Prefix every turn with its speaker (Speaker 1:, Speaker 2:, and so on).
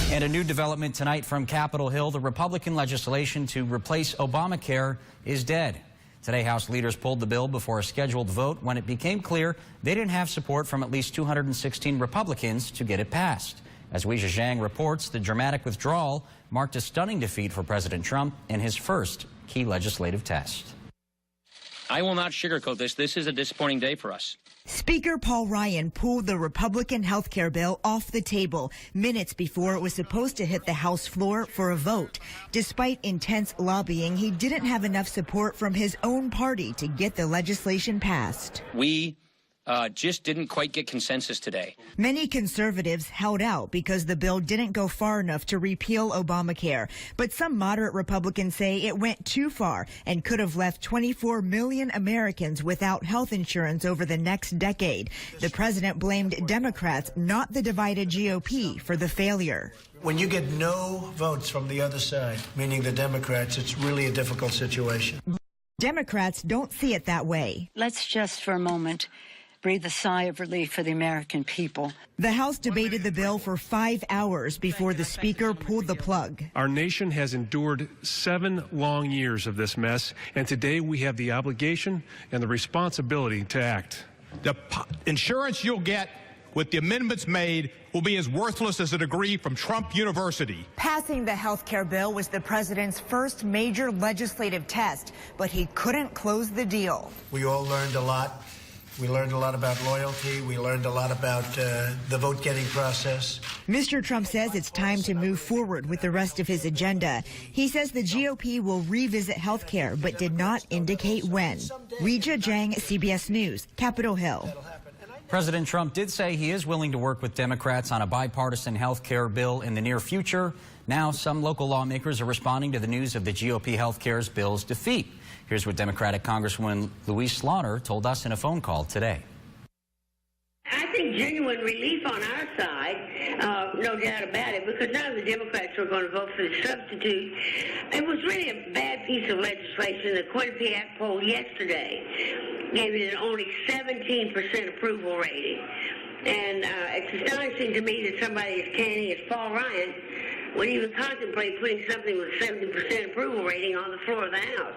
Speaker 1: And a new development tonight from Capitol Hill, the Republican legislation to replace Obamacare is dead. Today, House leaders pulled the bill before a scheduled vote when it became clear they didn't have support from at least 216 Republicans to get it passed. As Weijia Zhang reports, the dramatic withdrawal marked a stunning defeat for President Trump in his first key legislative test.
Speaker 2: I will not sugarcoat this. This is a disappointing day for us.
Speaker 3: Speaker Paul Ryan pulled the Republican health care bill off the table minutes before it was supposed to hit the House floor for a vote. Despite intense lobbying, he didn't have enough support from his own party to get the legislation passed.
Speaker 2: We just didn't quite get consensus today.
Speaker 3: Many conservatives held out because the bill didn't go far enough to repeal Obamacare. But some moderate Republicans say it went too far and could have left 24 million Americans without health insurance over the next decade. The president blamed Democrats, not the divided GOP, for the failure.
Speaker 4: When you get no votes from the other side, meaning the Democrats, it's really a difficult situation.
Speaker 3: Democrats don't see it that way.
Speaker 5: Let's just for a moment breathe a sigh of relief for the American people.
Speaker 3: The House debated the bill for 5 hours before the Speaker pulled the plug.
Speaker 6: Our nation has endured 7 long years of this mess, and today we have the obligation and the responsibility to act.
Speaker 7: The insurance you'll get with the amendments made will be as worthless as a degree from Trump University.
Speaker 3: Passing the health care bill was the president's first major legislative test, but he couldn't close the deal.
Speaker 4: We all learned a lot. We learned a lot about loyalty. We learned a lot about the vote-getting process.
Speaker 3: Mr. Trump says it's time to move forward with the rest of his agenda. He says the GOP will revisit health care, but did not indicate when. Weijia Zhang, CBS News, Capitol Hill.
Speaker 1: President Trump did say he is willing to work with Democrats on a bipartisan health care bill in the near future. Now, some local lawmakers are responding to the news of the GOP health care bill's defeat. Here's what Democratic Congresswoman Louise Slaughter told us in a phone call today.
Speaker 8: I think genuine relief on our side, no doubt about it, because none of the Democrats were going to vote for the substitute. It was really a bad piece of legislation. The Quinnipiac poll yesterday gave it an only 17% approval rating. And it's astonishing to me that somebody as canny as Paul Ryan would even contemplate putting something with a 70% approval rating on the floor of the House.